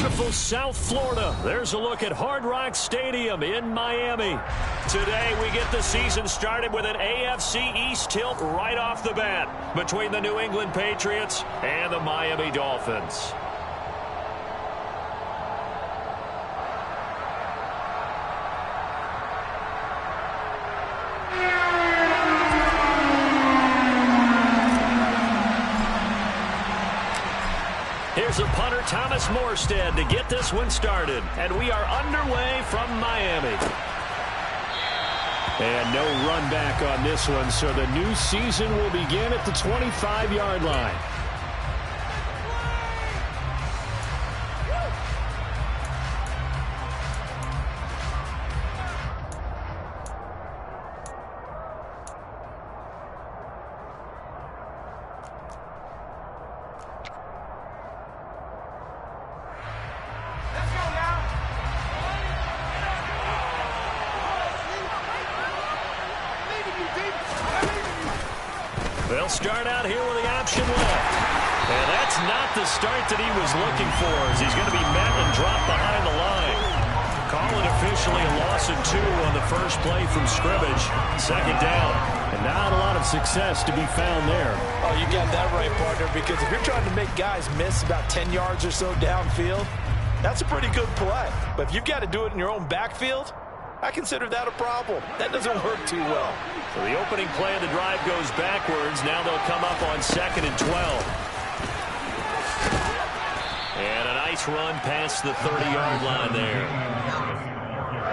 beautiful South Florida. There's a look at Hard Rock Stadium in Miami. Today we get the season started with an AFC East tilt right off the bat between the New England Patriots and the Miami Dolphins. Here's a punter, Thomas Morstead, to get this one started. And we are underway from Miami. And no run back on this one, so the new season will begin at the 25-yard line. They'll start out here with the option left. And that's not the start that he was looking for, as he's going to be met and dropped behind the line. Call it officially a loss of 2 on the first play from scrimmage. Second down. And not a lot of success to be found there. Oh, you got that right, partner, because if you're trying to make guys miss about 10 yards or so downfield, that's a pretty good play. But if you've got to do it in your own backfield, I consider that a problem. That doesn't work too well. So the opening play of the drive goes backwards. Now they'll come up on 2nd and 12. And a nice run past the 30-yard line there.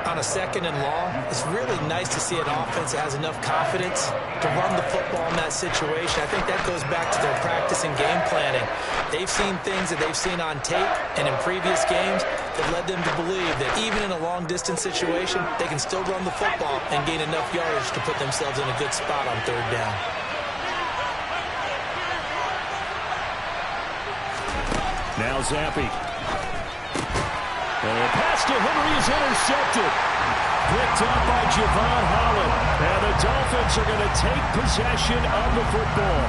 On a 2nd and long, it's really nice to see an offense that has enough confidence to run the football in that situation. I think that goes back to their practice and game planning. They've seen things that they've seen on tape and in previous games that led them to believe that even in a long-distance situation, they can still run the football and gain enough yardage to put themselves in a good spot on 3rd down. Now Zappi. And the pass to Henry is intercepted. Picked up by Javon Holland. And the Dolphins are going to take possession of the football.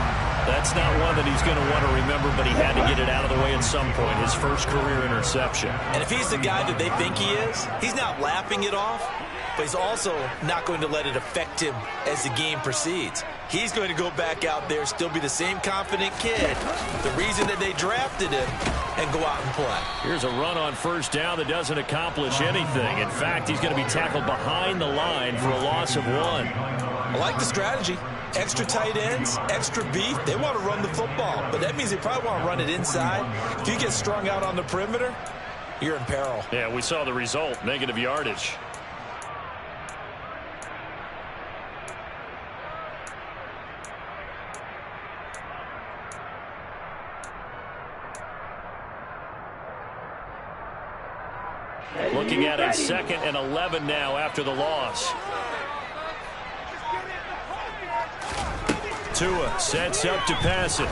That's not one that he's going to want to remember, but he had to get it out of the way at some point. His first career interception. And if he's the guy that they think he is, he's not laughing it off, but he's also not going to let it affect him as the game proceeds. He's going to go back out there, still be the same confident kid, the reason that they drafted him, and go out and play. Here's a run on 1st down that doesn't accomplish anything. In fact, he's going to be tackled behind the line for a loss of 1. I like the strategy. Extra tight ends, extra beef. They want to run the football, but that means they probably want to run it inside. If you get strung out on the perimeter, you're in peril. Yeah, we saw the result, negative yardage. Looking at a 2nd and 11 now after the loss. Tua sets up to pass it.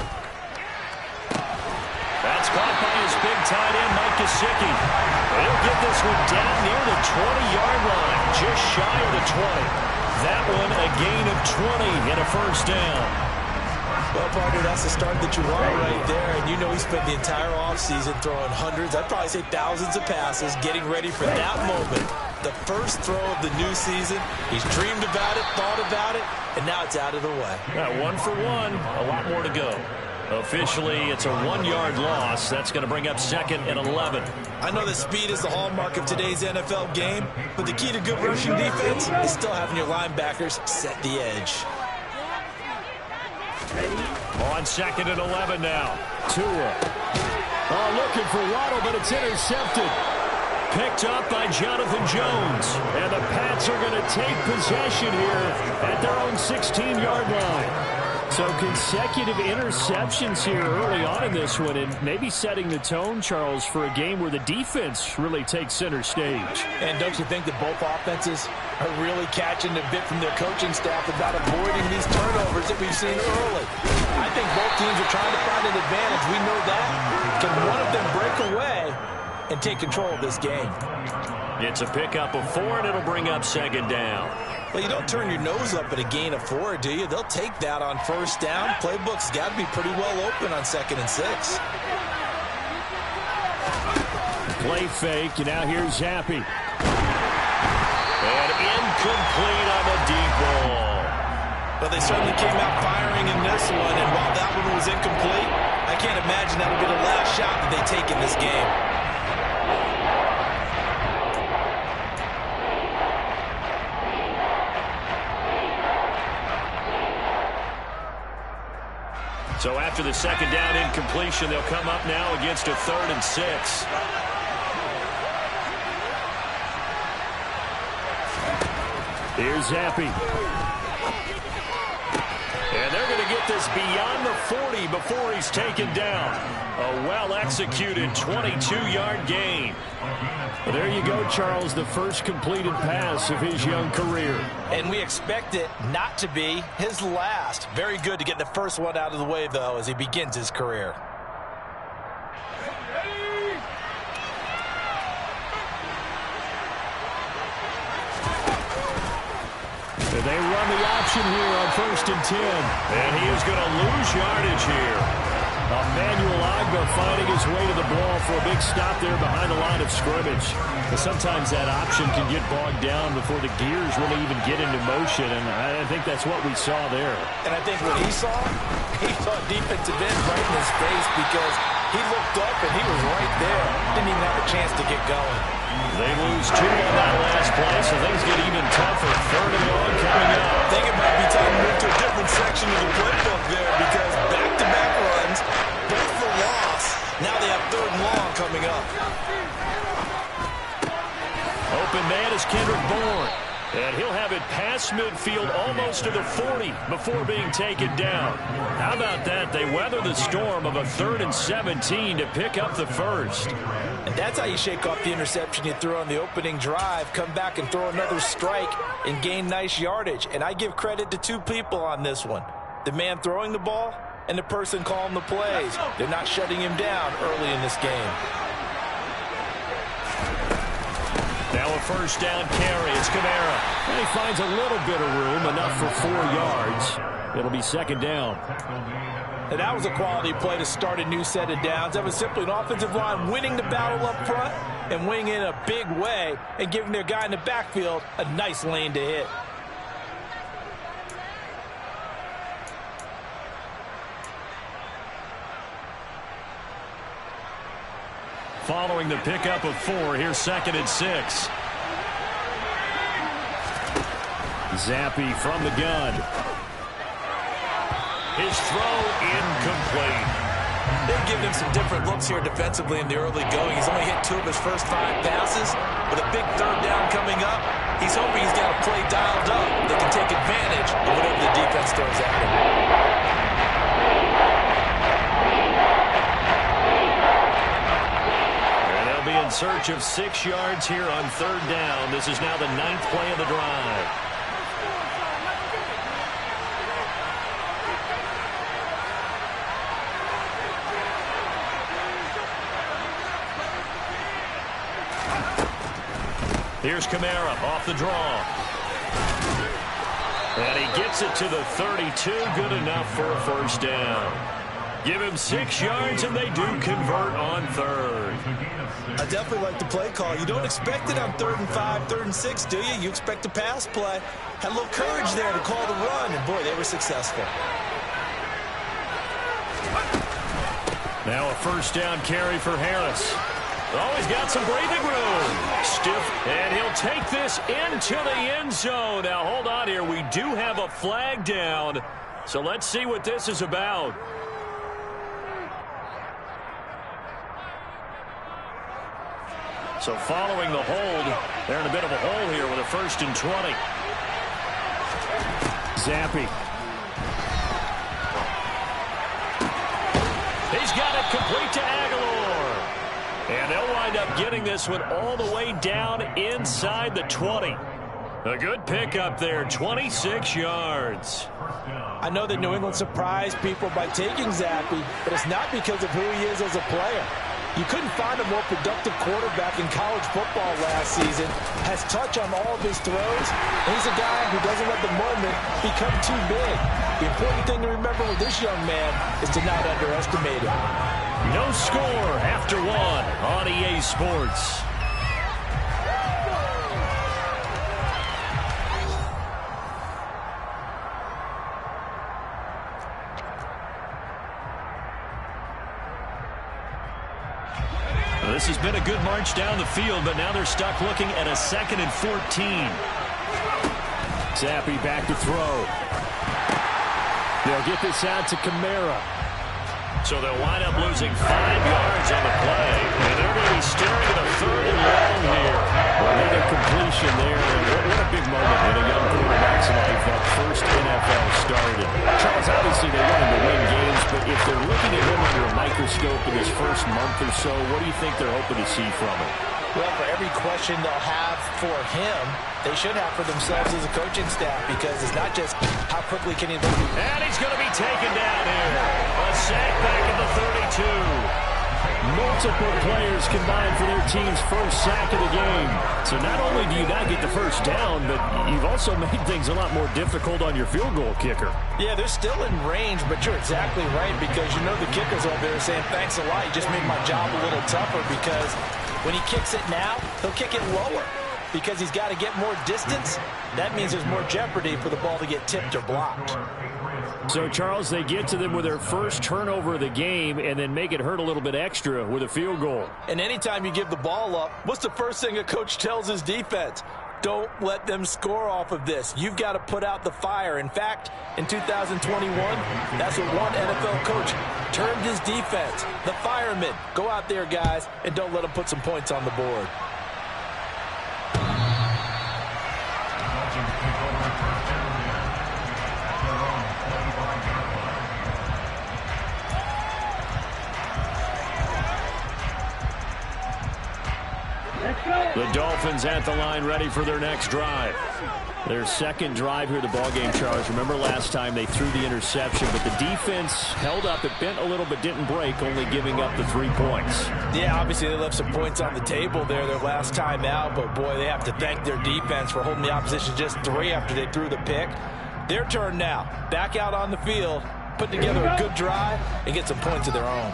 That's caught by his big tight end, Mike Gesicki. He'll get this one down near the 20-yard line, just shy of the 20. That one a gain of 20 and a 1st down. Well, partner, that's the start that you want right there. And you know he spent the entire offseason throwing hundreds, I'd probably say thousands of passes, getting ready for that moment. The first throw of the new season. He's dreamed about it, thought about it, and now it's out of the way. 1 for 1, a lot more to go. Officially, it's a 1-yard loss. That's going to bring up 2nd and 11. I know that speed is the hallmark of today's NFL game, but the key to good rushing defense is still having your linebackers set the edge. On 2nd and 11 now. Tua. Looking for Waddle, but it's intercepted. Picked up by Jonathan Jones. And the Pats are going to take possession here at their own 16-yard line. So consecutive interceptions here early on in this one, and maybe setting the tone, Charles, for a game where the defense really takes center stage. And don't you think that both offenses are really catching a bit from their coaching staff about avoiding these turnovers that we've seen early? I think both teams are trying to find an advantage. We know that. Can one of them break away and take control of this game? It's a pickup of 4, and it'll bring up 2nd down. Well, you don't turn your nose up at a gain of 4, do you? They'll take that on 1st down. Playbook's got to be pretty well open on 2nd and 6. play fake, and now here's Zappi. And incomplete on the deep ball. Well, they certainly came out firing in this one, and while that one was incomplete, I can't imagine that'll be the last shot that they take in this game. So after the second down incompletion, they'll come up now against a 3rd and 6. Here's Zappi. And they're going to get this beyond the 40 before he's taken down. A well-executed 22-yard gain. Well, there you go, Charles, the first completed pass of his young career. And we expect it not to be his last. Very good to get the first one out of the way, though, as he begins his career. They run the option here on 1st and 10. And he is going to lose yardage here. Emmanuel Agba finding his way to the ball for a big stop there behind the line of scrimmage. But sometimes that option can get bogged down before the gears really even get into motion, and I think that's what we saw there. And I think what he saw defensive end right in his face, because he looked up and he was right there. Didn't even have a chance to get going. They lose 2 on that last play, so things get even tougher. 3rd and long coming up. I think it might be time to move to a different section of the playbook there, because back-to-back runs, both for loss. Now they have 3rd and long coming up. Open man is Kendrick Bourne. And he'll have it past midfield almost to the 40 before being taken down. How about that? They weather the storm of a 3rd and 17 to pick up the first. And that's how you shake off the interception you threw on the opening drive. Come back and throw another strike and gain nice yardage. And I give credit to 2 people on this one. The man throwing the ball and the person calling the plays. They're not shutting him down early in this game. Now a first down carry. It's Kamara. And he finds a little bit of room, enough for 4 yards. It'll be 2nd down. And that was a quality play to start a new set of downs. That was simply an offensive line winning the battle up front and winning in a big way and giving their guy in the backfield a nice lane to hit. Following the pickup of 4, here's 2nd and 6. Zappi from the gun. His throw incomplete. They've given him some different looks here defensively in the early going. He's only hit 2 of his first 5 passes. With a big 3rd down coming up, he's hoping he's got a play dialed up that can take advantage of whatever the defense throws at him. In search of 6 yards here on 3rd down. This is now the 9th play of the drive. Here's Kamara off the draw. And he gets it to the 32. Good enough for a first down. Give him 6 yards, and they do convert on 3rd. I definitely like the play call. You don't expect it on 3rd and 5, 3rd and 6, do you? You expect a pass play. Had a little courage there to call the run, and boy, they were successful. Now a first down carry for Harris. Oh, he's got some breathing room. Stiff, and he'll take this into the end zone. Now, hold on here. We do have a flag down, so let's see what this is about. So following the hold, they're in a bit of a hole here with a 1st and 20. Zappi. He's got it complete to Aguilar. And they'll wind up getting this one all the way down inside the 20. A good pickup there, 26 yards. I know that New England surprised people by taking Zappi, but it's not because of who he is as a player. You couldn't find a more productive quarterback in college football last season. Has touch on all of his throws. And he's a guy who doesn't let the moment become too big. The important thing to remember with this young man is to not underestimate him. No score after 1 on EA Sports. This has been a good march down the field, but now they're stuck looking at a 2nd and 14. Zappi back to throw. They'll get this out to Kamara. So they'll wind up losing 5 yards on the play. And they're going to be staring at a 3rd and long here. Another completion there. And what a big moment in a young quarterback's life, that first NFL started. Charles, obviously they want him to win games, but if they're looking at him under a microscope in his first month or so, what do you think they're hoping to see from him? Well, for every question they'll have for him, they should have for themselves as a coaching staff, because it's not just how quickly can he move. And he's going to be taken down here. A sack back at the 32. Multiple players combined for their team's first sack of the game. So not only do you not get the first down, but you've also made things a lot more difficult on your field goal kicker. Yeah, they're still in range, but you're exactly right, because you know the kicker's over there saying, thanks a lot, you just made my job a little tougher, because when he kicks it now, he'll kick it lower because he's got to get more distance. That means there's more jeopardy for the ball to get tipped or blocked. So, Charles, they get to them with their first turnover of the game and then make it hurt a little bit extra with a field goal. And anytime you give the ball up, what's the first thing a coach tells his defense? Don't let them score off of this. You've got to put out the fire. In fact, in 2021, that's what one NFL coach termed his defense. The firemen. Go out there, guys, and don't let them put some points on the board. The Dolphins at the line, ready for their next drive. Their second drive here, the ballgame, Charles. Remember last time they threw the interception, but the defense held up. It bent a little but didn't break, only giving up the 3 points. Yeah, obviously they left some points on the table there their last time out, but boy, they have to thank their defense for holding the opposition just 3 after they threw the pick. Their turn now. Back out on the field, put together a good drive, and get some points of their own.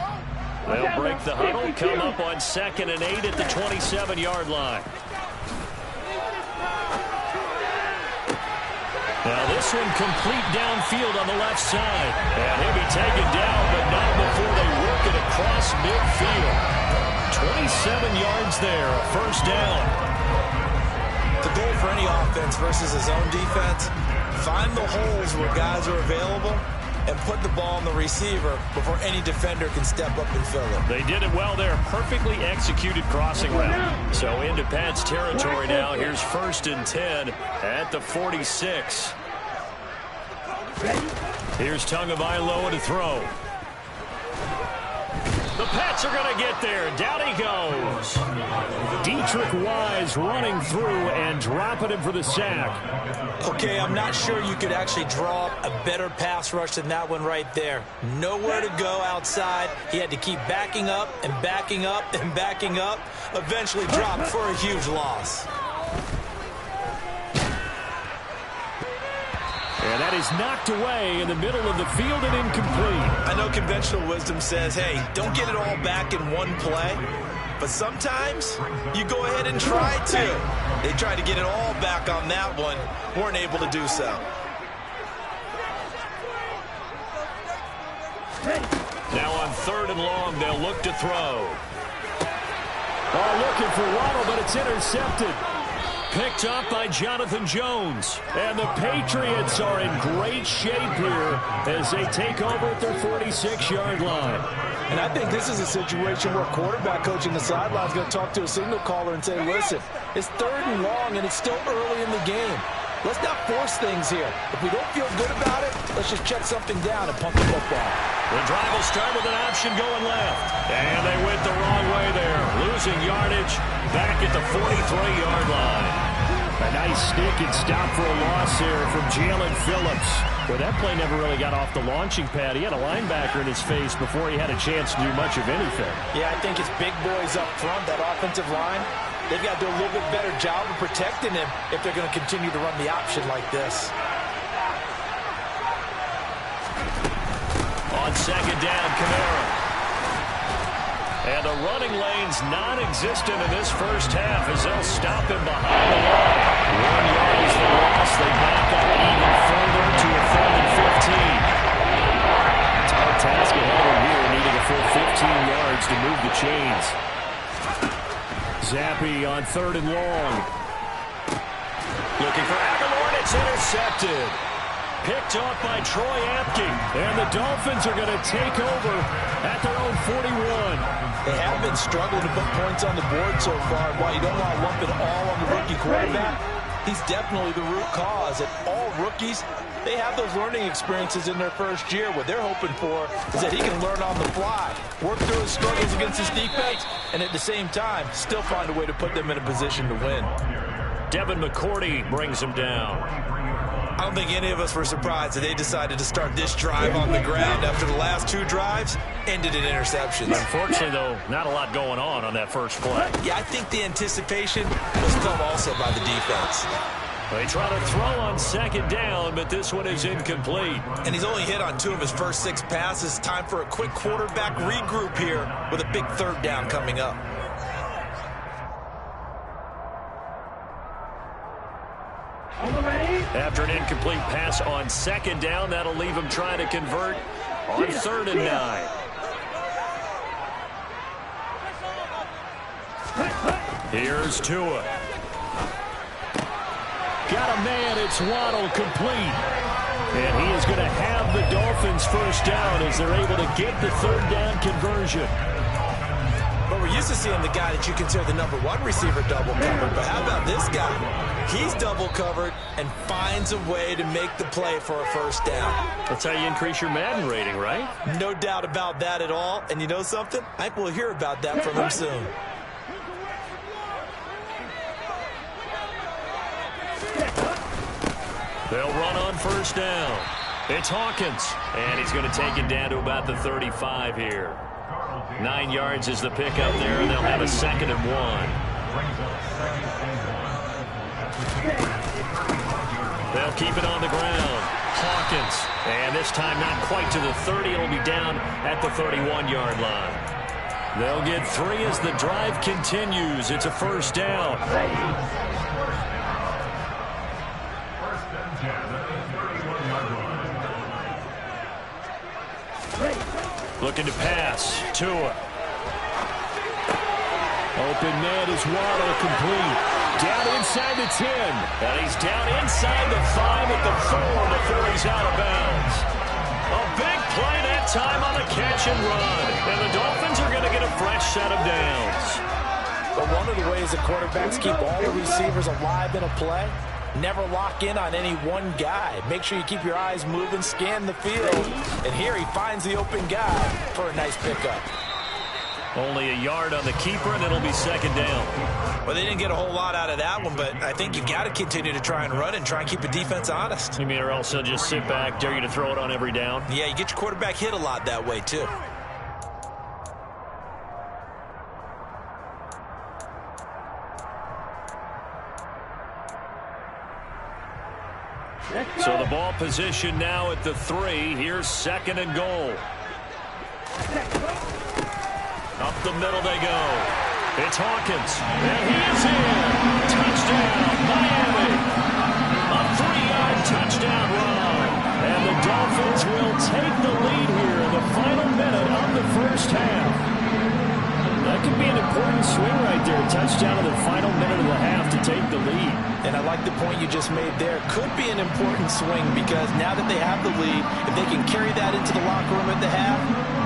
They'll break the huddle, come up on 2nd and 8 at the 27-yard line. Now this one complete downfield on the left side. And he'll be taken down, but not before they work it across midfield. 27 yards there, a first down. The goal for any offense versus a zone defense, find the holes where guys are available and put the ball on the receiver before any defender can step up and fill it. They did it well there. Perfectly executed crossing route. So into Pat's territory now. Here's 1st and 10 at the 46. Here's Tagovailoa to throw. The Pats are going to get there. Down he goes. Dietrich Wise running through and dropping him for the sack. Okay, I'm not sure you could actually draw up a better pass rush than that one right there. Nowhere to go outside. He had to keep backing up and backing up and backing up. Eventually dropped for a huge loss. And that is knocked away in the middle of the field and incomplete. I know conventional wisdom says, hey, don't get it all back in one play. But sometimes you go ahead and try to. They tried to get it all back on that one. Weren't able to do so. Now on 3rd and long, they'll look to throw. Oh, looking for Waddle, but it's intercepted. Picked up by Jonathan Jones. And the Patriots are in great shape here as they take over at their 46-yard line. And I think this is a situation where quarterback coaching the sideline is going to talk to a signal caller and say, listen, it's 3rd and long and it's still early in the game. Let's not force things here. If we don't feel good about it, let's just check something down and pump the football. The drive will start with an option going left. And they went the wrong way there. Losing yardage back at the 43-yard line. A nice stick and stop for a loss here from Jalen Phillips. But that play never really got off the launching pad. He had a linebacker in his face before he had a chance to do much of anything. Yeah, I think it's big boys up front, that offensive line. They've got to do a little bit better job of protecting him if they're going to continue to run the option like this. On 2nd down, Kamara. And the running lane's non-existent in this first half as they'll stop him behind the line. 1 yard is the loss. They back up even further to a 3rd and 15. Tough task ahead of him here, needing a full 15 yards to move the chains. Zappi on 3rd and long. Looking for Aguilar, and it's intercepted. Picked off by Troy Apke. And the Dolphins are going to take over at their own 41. They have been struggling to put points on the board so far. While you don't want to lump it all on the rookie quarterback, he's definitely the root cause. And all rookies, they have those learning experiences in their first year. What they're hoping for is that he can learn on the fly, work through his struggles against his defense, and at the same time, still find a way to put them in a position to win. Devin McCourty brings him down. I don't think any of us were surprised that they decided to start this drive on the ground after the last 2 drives ended in interceptions. Unfortunately, though, not a lot going on that first play. Yeah, I think the anticipation was felt also by the defense. They try to throw on 2nd down, but this one is incomplete. And he's only hit on 2 of his first 6 passes. Time for a quick quarterback regroup here with a big 3rd down coming up. After an incomplete pass on 2nd down, that'll leave him trying to convert on 3rd and 9. Here's Tua. Got a man, it's Waddle, complete. And he is going to have the Dolphins first down as they're able to get the 3rd down conversion. But we're used to seeing the guy that you consider the #1 receiver double covered. But how about this guy? He's double covered and finds a way to make the play for a first down. That's how you increase your Madden rating, right? No doubt about that at all. And you know something? I think we'll hear about that from him soon. They'll run on first down. It's Hawkins. And he's going to take it down to about the 35 here. 9 yards is the pickup there, and they'll have a 2nd and 1. They'll keep it on the ground. Hawkins. And this time not quite to the 30. It'll be down at the 31-yard line. They'll get 3 as the drive continues. It's a first down. Looking to pass. Tua. Open man is Waddle, complete. Down inside the 10. And he's down inside the 5 at the 4 before he's out of bounds. A big play that time on the catch and run. And the Dolphins are going to get a fresh set of downs. But one of the ways that quarterbacks keep all the receivers alive in a play, never lock in on any one guy. Make sure you keep your eyes moving, scan the field. And here he finds the open guy for a nice pickup. Only a yard on the keeper, and it'll be 2nd down. Well, they didn't get a whole lot out of that one, but I think you've got to continue to try and run and try and keep the defense honest. You mean, or else they'll just sit back, dare you to throw it on every down? Yeah, you get your quarterback hit a lot that way, too. So the ball position now at the 3. Here's 2nd and goal. Up the middle they go. It's Hawkins. And he is in. Touchdown, Miami. A 3-yard touchdown run. And the Dolphins will take the lead here in the final minute of the first half. That could be an important swing right there. Touchdown in the final minute of the half to take the lead. And I like the point you just made there. Could be an important swing because now that they have the lead, if they can carry that into the locker room at the half,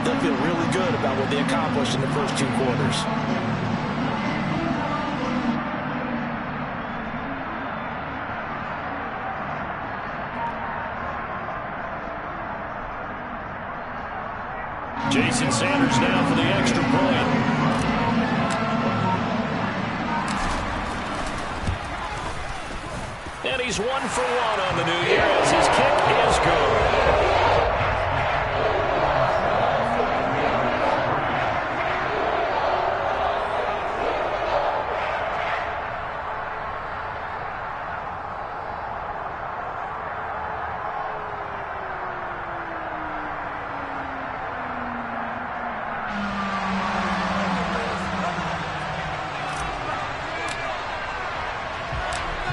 they'll feel really good about what they accomplished in the first 2 quarters. Jason Sanders now for the extra point. And he's 1 for 1 on the new year as his kick is good.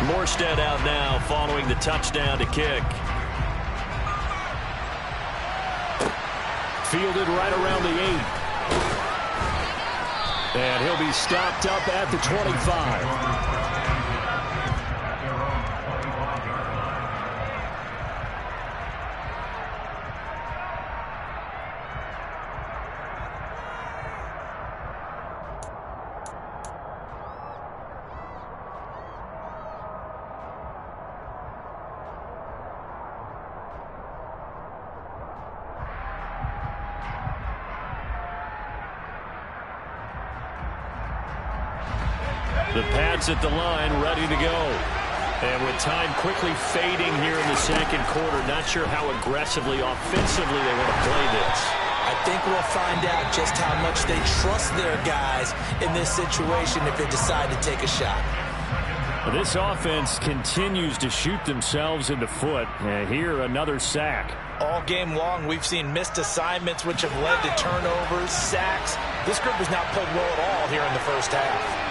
Morstead out now following the touchdown to kick. Fielded right around the 8. And he'll be stopped up at the 25. The Pats at the line, ready to go. And with time quickly fading here in the second quarter, not sure how aggressively, offensively they want to play this. I think we'll find out just how much they trust their guys in this situation if they decide to take a shot. This offense continues to shoot themselves in the foot. And here, another sack. All game long, we've seen missed assignments, which have led to turnovers, sacks. This group has not played well at all here in the first half.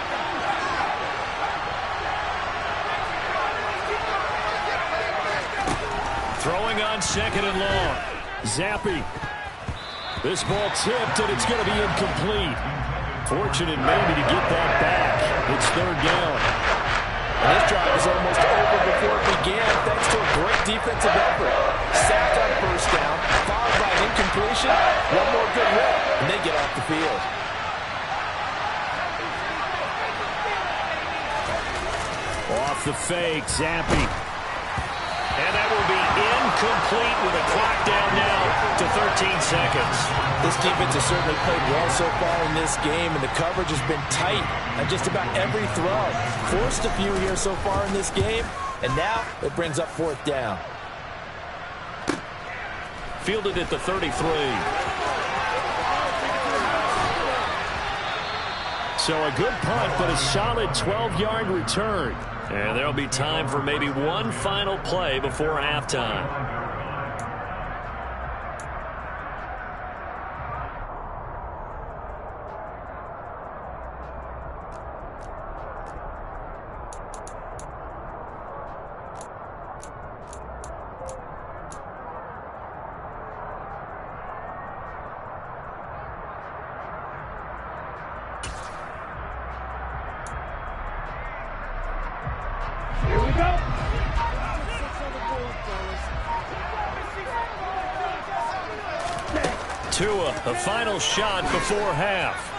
Throwing on second and long. Zappi. This ball tipped, and it's going to be incomplete. Fortunate maybe to get that back. It's third down. And this drive is almost over before it began, thanks to a great defensive effort. Sack on first down, followed by an incompletion. One more good rep, and they get off the field. Off the fake, Zappi. And that will be incomplete with a clock down now to 13 seconds. This defense has certainly played well so far in this game, and the coverage has been tight on just about every throw. Forced a few here so far in this game, and now it brings up fourth down. Fielded at the 33. So a good punt, but a solid 12-yard return. And there'll be time for maybe one final play before halftime. Tua, the final shot before half.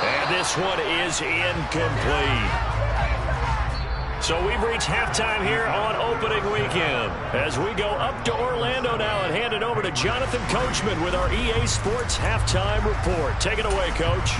And this one is incomplete. So we've reached halftime here on opening weekend. As we go up to Orlando now and hand it over to Jonathan Coachman with our EA Sports Halftime Report. Take it away, Coach.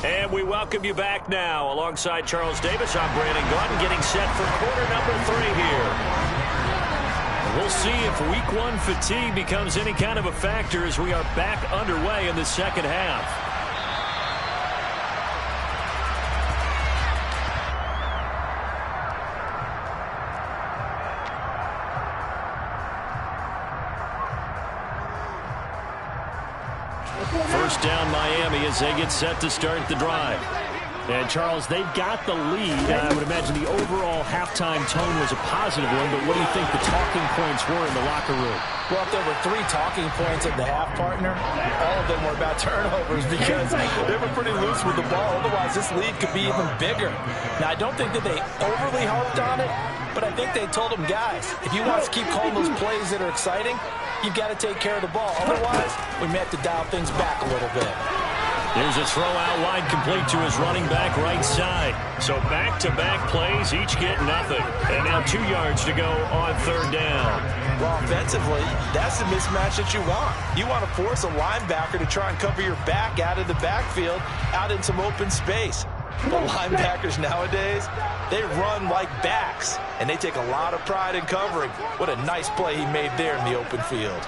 And we welcome you back now. Alongside Charles Davis, I'm Brandon Gaudin, getting set for quarter number 3 here. We'll see if week 1 fatigue becomes any kind of a factor as we are back underway in the second half. First down Miami as they get set to start the drive. And, Charles, they've got the lead. I would imagine the overall halftime tone was a positive one, but what do you think the talking points were in the locker room? Well, if there were 3 talking points at the half, partner, all of them were about turnovers because they were pretty loose with the ball. Otherwise, this lead could be even bigger. Now, I don't think that they overly harped on it, but I think they told them, guys, if you want us to keep calling those plays that are exciting, you've got to take care of the ball. Otherwise, we may have to dial things back a little bit. There's a throw out wide complete to his running back right side. So back-to-back plays, each get nothing. And now 2 yards to go on third down. Well, offensively, that's the mismatch that you want. You want to force a linebacker to try and cover your back out of the backfield, out in some open space. But linebackers nowadays, they run like backs, and they take a lot of pride in covering. What a nice play he made there in the open field.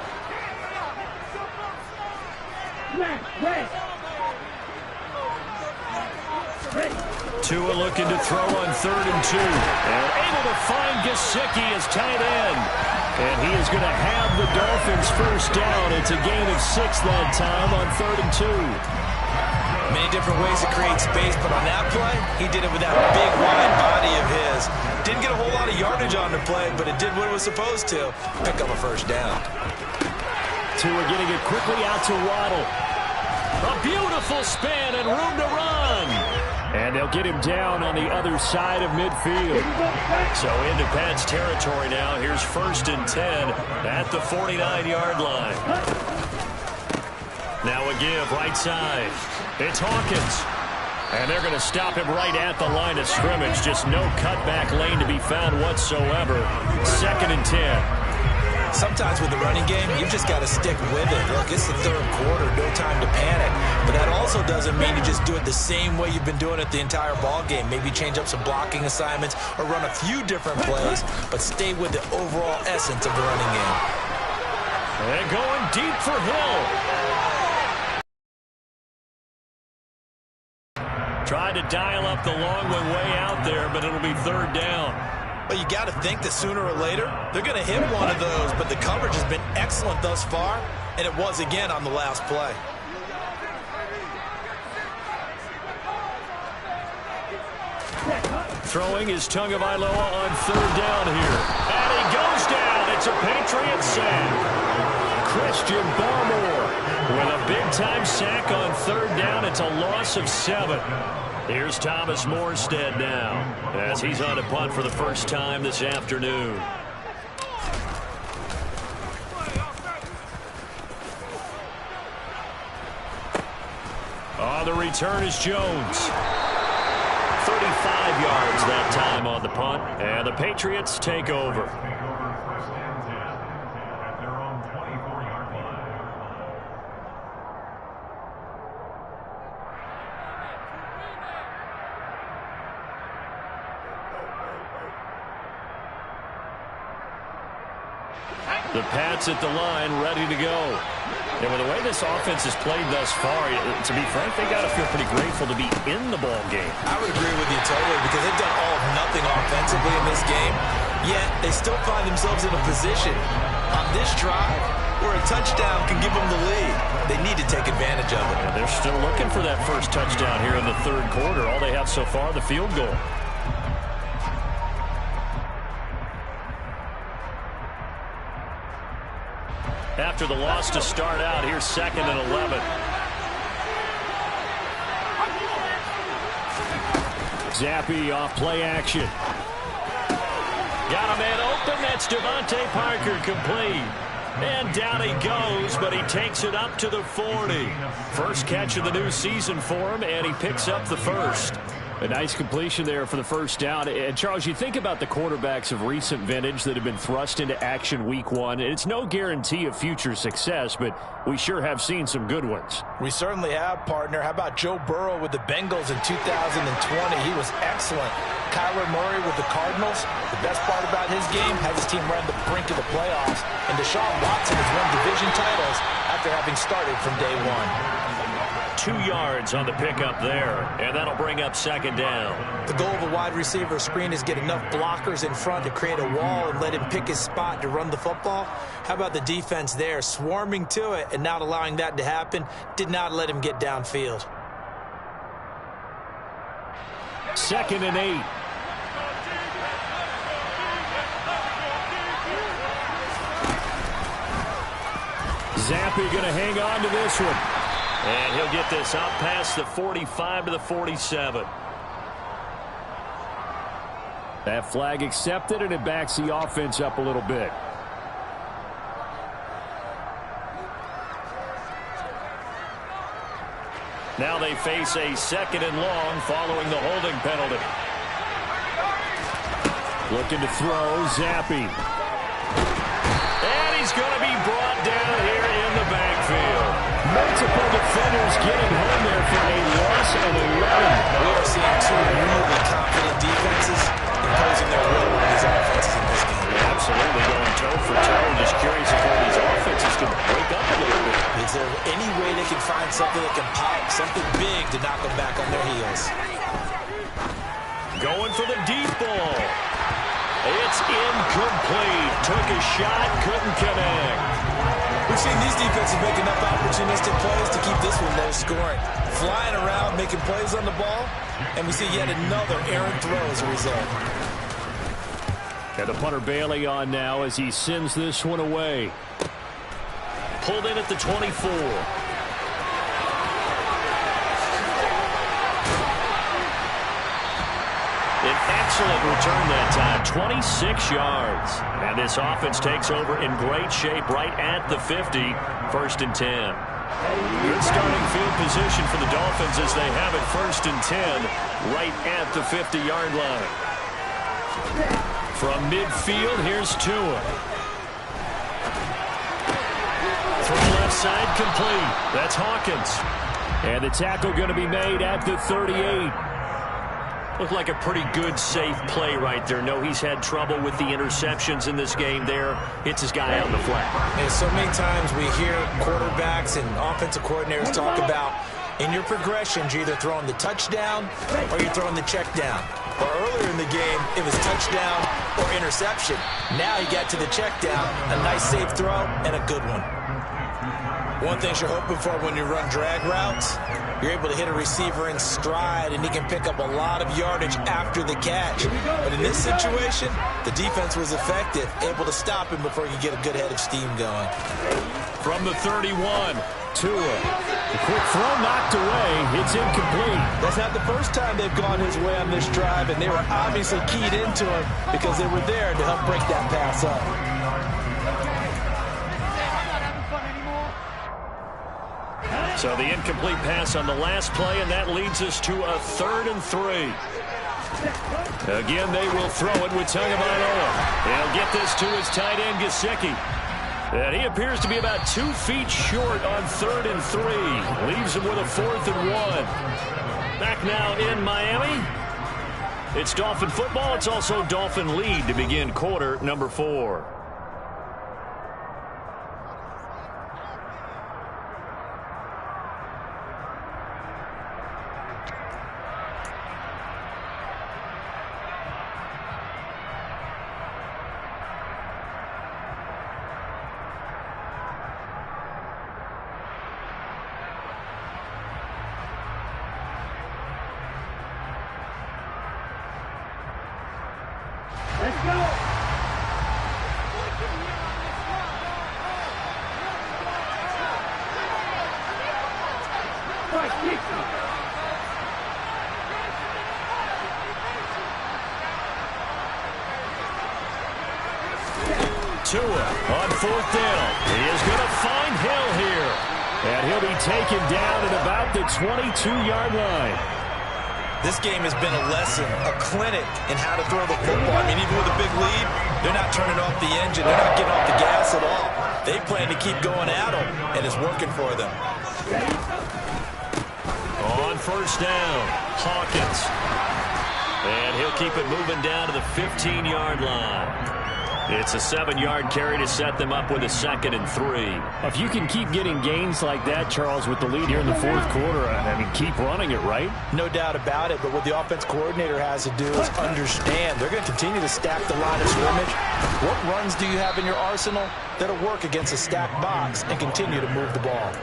Tua looking to throw on 3rd and 2. And able to find Gesicki as tight end. And he is going to have the Dolphins first down. It's a gain of 6 that time on 3rd and 2. Many different ways to create space, but on that play, he did it with that big, wide body of his. Didn't get a whole lot of yardage on the play, but it did what it was supposed to. Pick up a first down. Tua getting it quickly out to Waddle. A beautiful spin and room to run. And they'll get him down on the other side of midfield. So into Pats territory now. Here's 1st and 10 at the 49-yard line. Now a give right side. It's Hawkins. And they're going to stop him right at the line of scrimmage. Just no cutback lane to be found whatsoever. 2nd and 10. Sometimes with the running game, you've just got to stick with it. Look, it's the 3rd quarter, no time to panic. But that also doesn't mean you just do it the same way you've been doing it the entire ball game. Maybe change up some blocking assignments or run a few different plays, but stay with the overall essence of the running game. And going deep for Hill. Tried to dial up the long one way out there, but it'll be 3rd down. But you got to think that sooner or later, they're going to hit one of those. But the coverage has been excellent thus far, and it was again on the last play. Throwing is Tagovailoa on 3rd down here. And he goes down. It's a Patriot sack. Christian Barmore with a big-time sack on 3rd down. It's a loss of 7. Here's Thomas Morstead now as he's on a punt for the first time this afternoon. On the return is Jones. 35 yards that time on the punt, and the Patriots take over. The Pats at the line, ready to go. And with the way this offense has played thus far, to be frank, they got to feel pretty grateful to be in the ball game. I would agree with you totally because they've done all of nothing offensively in this game, yet they still find themselves in a position on this drive where a touchdown can give them the lead. They need to take advantage of it. And they're still looking for that first touchdown here in the 3rd quarter. All they have so far, the field goal. After the loss to start out, here's 2nd and 11. Zappi off play action. Got a man open. That's Devontae Parker complete. And down he goes, but he takes it up to the 40. First catch of the new season for him, and he picks up the first. A nice completion there for the first down. And, Charles, you think about the quarterbacks of recent vintage that have been thrust into action week 1. It's no guarantee of future success, but we sure have seen some good ones. We certainly have, partner. How about Joe Burrow with the Bengals in 2020? He was excellent. Kyler Murray with the Cardinals. The best part about his game, has his team run the brink of the playoffs. And Deshaun Watson has won division titles after having started from day 1. 2 yards on the pickup there, and that'll bring up 2nd down. The goal of a wide receiver screen is get enough blockers in front to create a wall and let him pick his spot to run the football. How about the defense there, swarming to it and not allowing that to happen? Did not let him get downfield. 2nd and 8. Zappi going to hang on to this one. And he'll get this up past the 45 to the 47. That flag accepted, and it backs the offense up a little bit. Now they face a 2nd and long following the holding penalty. Looking to throw, Zappi. And he's going to be brought down here in the backfield. Multiple defenders getting home there for a loss of 11. We are seeing 2 really confident defenses imposing their will on these offenses in this game. Absolutely going toe for toe. Just curious if one of these offenses can wake up a little bit. Is there any way they can find something that can pop, something big to knock them back on their heels? Going for the deep ball. It's incomplete. Took a shot, couldn't connect. We've seen these defenses make enough opportunistic plays to keep this one low scoring. Flying around, making plays on the ball, and we see yet another errant throw as a result. And the punter Bailey on now as he sends this one away. Pulled in at the 24. An excellent return that time, 26 yards. And this offense takes over in great shape right at the 50, 1st and 10. Good starting field position for the Dolphins as they have it 1st and 10 right at the 50-yard line. From midfield, here's Tua. From the left side, complete. That's Hawkins. And the tackle going to be made at the 38. Looked like a pretty good, safe play right there. No, he's had trouble with the interceptions in this game there. Hits his guy on the flat. And so many times we hear quarterbacks and offensive coordinators talk about in your progressions, you're either throwing the touchdown or you're throwing the check down. Or earlier in the game, it was touchdown or interception. Now you got to the check down, a nice safe throw, and a good one. One thing you're hoping for when you run drag routes, you're able to hit a receiver in stride, and he can pick up a lot of yardage after the catch. But in this situation, the defense was effective, able to stop him before he could get a good head of steam going. From the 31, Tua. The quick throw knocked away. It's incomplete. That's not the first time they've gone his way on this drive, and they were obviously keyed into him because they were there to help break that pass up. So the incomplete pass on the last play, and that leads us to a 3rd and 3. Again, they will throw it with Tagovailoa. He'll get this to his tight end, Gesicki. And he appears to be about 2 feet short on 3rd and 3. Leaves him with a 4th and 1. Back now in Miami. It's Dolphin football. It's also Dolphin lead to begin quarter number 4. Let's go! 4th down. He is going to find Hill here. And he'll be taken down at about the 22-yard line. This game has been a lesson, a clinic in how to throw the football. I mean, even with a big lead, they're not turning off the engine. They're not getting off the gas at all. They plan to keep going at them, and it's working for them. On 1st down, Hawkins. And he'll keep it moving down to the 15-yard line. It's a 7-yard carry to set them up with a 2nd and 3. If you can keep getting gains like that, Charles, with the lead here in the 4th quarter, I mean, keep running it, right? No doubt about it, but what the offense coordinator has to do is understand they're going to continue to stack the line of scrimmage. What runs do you have in your arsenal that'll work against a stacked box and continue to move the ball?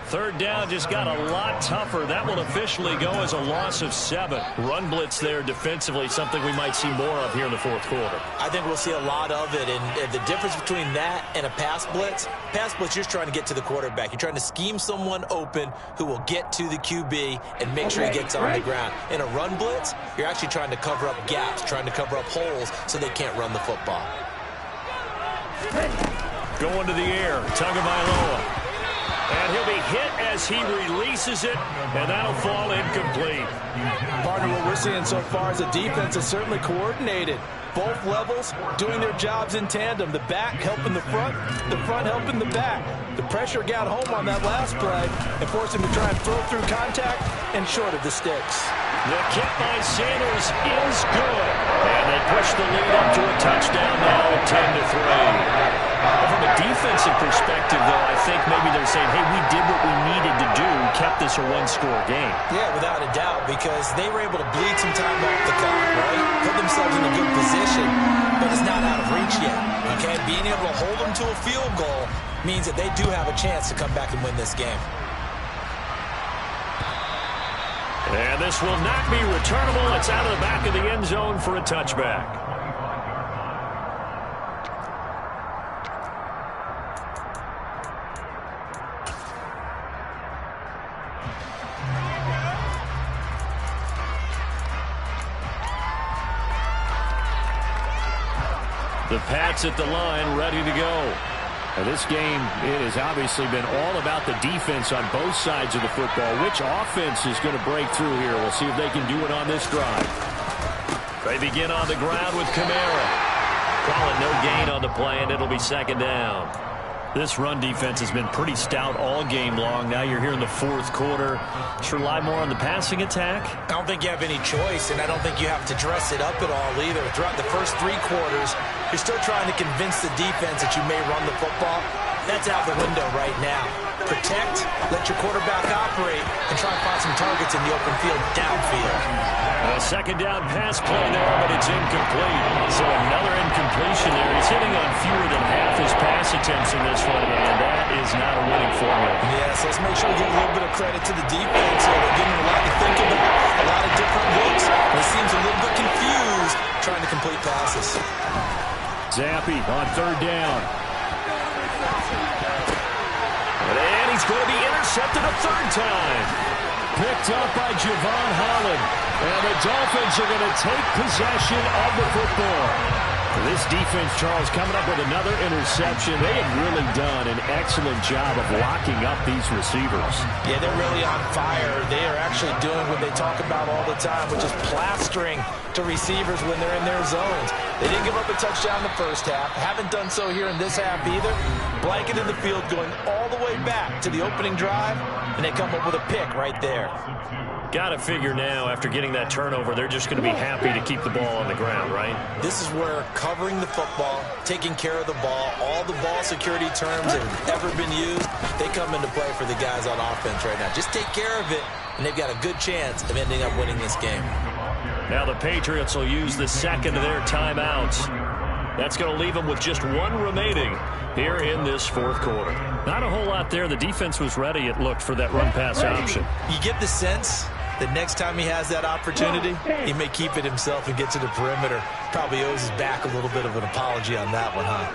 3rd down just got a lot tougher. That will officially go as a loss of 7. Run blitz there defensively, something we might see more of here in the 4th quarter. I think we'll see a lot of it, and the difference between that and a pass blitz, you're just trying to get to the quarterback. You're trying to scheme someone open who will get to the QB and make sure he gets on the ground. In a run blitz, you're actually trying to cover up gaps, trying to cover up holes so they can't run the football. Going to the air, Tagovailoa. And he'll be hit as he releases it, and that'll fall incomplete. Partner, what we're seeing so far is the defense is certainly coordinated. Both levels doing their jobs in tandem. The back helping the front helping the back. The pressure got home on that last play and forced him to try and throw through contact and short of the sticks. The kick by Sanders is good. And they push the lead up to a touchdown now at 10-3. Well, from a defensive perspective, though, I think maybe they're saying, hey, we did what we needed to do, kept this a one-score game. Yeah, without a doubt, because they were able to bleed some time off the clock, right? Put themselves in a good position, but it's not out of reach yet, okay? Being able to hold them to a field goal means that they do have a chance to come back and win this game. And this will not be returnable. It's out of the back of the end zone for a touchback. The Pats at the line, ready to go. Now this game, it has obviously been all about the defense on both sides of the football. Which offense is going to break through here? We'll see if they can do it on this drive. They begin on the ground with Kamara. Calling no gain on the play, and it'll be second down. This run defense has been pretty stout all game long. Now you're here in the fourth quarter. Should rely more on the passing attack? I don't think you have any choice, and I don't think you have to dress it up at all either. Throughout the first 3 quarters, you're still trying to convince the defense that you may run the football. That's out the window right now. Protect, let your quarterback operate, and try and find some targets in the open field downfield. A second down pass play there, but it's incomplete. So another incompletion there. He's hitting on fewer than half his pass attempts in this one, and that is not a winning formula. Yes, let's make sure we give a little bit of credit to the defense here. They're giving a lot to think about, a lot of different looks. And he seems a little bit confused trying to complete passes. Zappi on third down. And he's going to be intercepted a third time. Picked up by Javon Holland. And the Dolphins are going to take possession of the football. This defense, Charles, coming up with another interception. They have really done an excellent job of locking up these receivers. Yeah, they're really on fire. They are actually doing what they talk about all the time, which is plastering to receivers when they're in their zones. They didn't give up a touchdown in the first half. Haven't done so here in this half either. Blanket in the field going all the way back to the opening drive, and they come up with a pick right there. Got to figure now, after getting that turnover, they're just going to be happy to keep the ball on the ground, right? This is where covering the football, taking care of the ball, all the ball security terms that have ever been used, they come into play for the guys on offense right now. Just take care of it, and they've got a good chance of ending up winning this game. Now the Patriots will use the second of their timeouts. That's going to leave them with just one remaining here in this fourth quarter. Not a whole lot there. The defense was ready, it looked, for that run-pass option. You get the sense that next time he has that opportunity, he may keep it himself and get to the perimeter. Probably owes his back a little bit of an apology on that one, huh?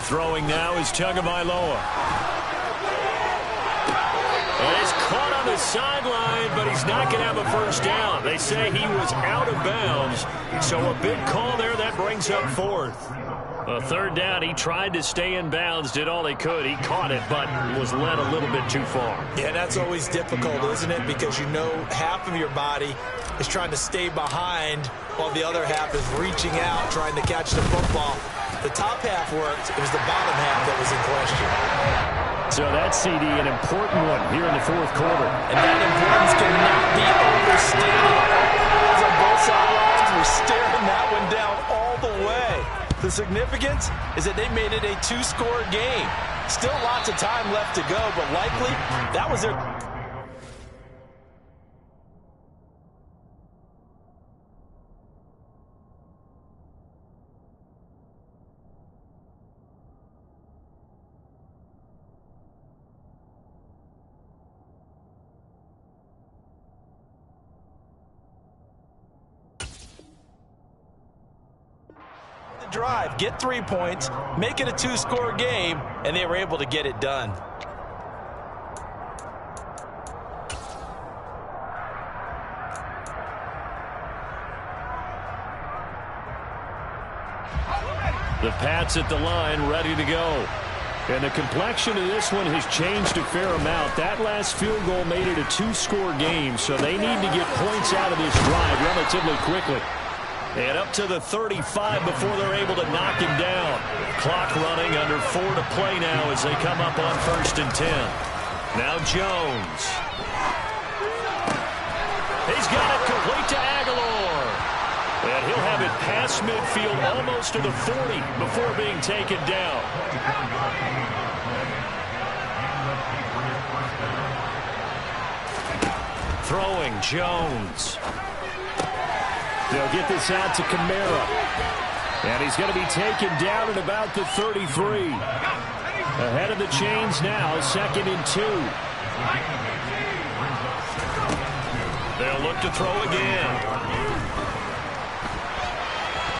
Throwing now is Tagovailoa. And it's caught on the sideline, but he's not going to have a first down. They say he was out of bounds, so a big call there that brings up fourth. A third down, he tried to stay in bounds, did all he could. He caught it, but was led a little bit too far. Yeah, that's always difficult, isn't it? Because you know half of your body is trying to stay behind while the other half is reaching out, trying to catch the football. The top half worked. It was the bottom half that was in question. So that CD, an important one here in the fourth quarter. And that importance cannot be overstated. Guys on both sidelines were staring that one down all the way. The significance is that they made it a 2-score game. Still lots of time left to go, but likely that was their... drive, get 3 points, make it a 2-score game, and they were able to get it done. The Pats at the line, ready to go. And the complexion of this one has changed a fair amount. That last field goal made it a 2-score game, so they need to get points out of this drive relatively quickly. And up to the 35 before they're able to knock him down. Clock running, under 4 to play now as they come up on 1st and 10. Now Jones. got it complete to Aguilar. And he'll have it past midfield almost to the 40 before being taken down. Throwing Jones. They'll get this out to Kamara. And he's going to be taken down at about the 33. Ahead of the chains now, 2nd and 2. They'll look to throw again.